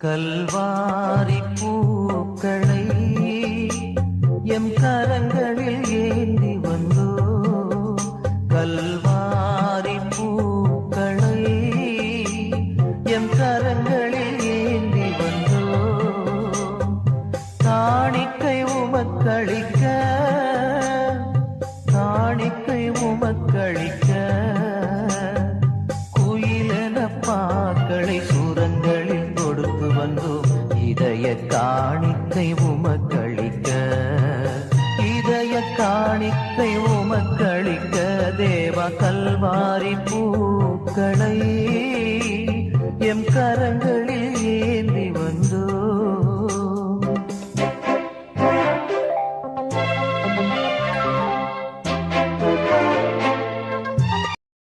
கல்வாரி பூக்களை எம் கரங்களில் ஏந்தி வந்தோ. கல்வாரி பூக்களை எம் கரங்களில் ஏந்தி வந்தோ. காணிக்கை உமக்களிக்க, காணிக்கை உமக்களிக்க, குயிலென பாக்களை சுரங்களில் கொடுத்து வந்தோம். இதய காணிக்கை உமக்களிக்க, இதய காணிக்கை உமக்களிக்க. தேவ கல்வாரி பூக்களை எம் கரங்களில்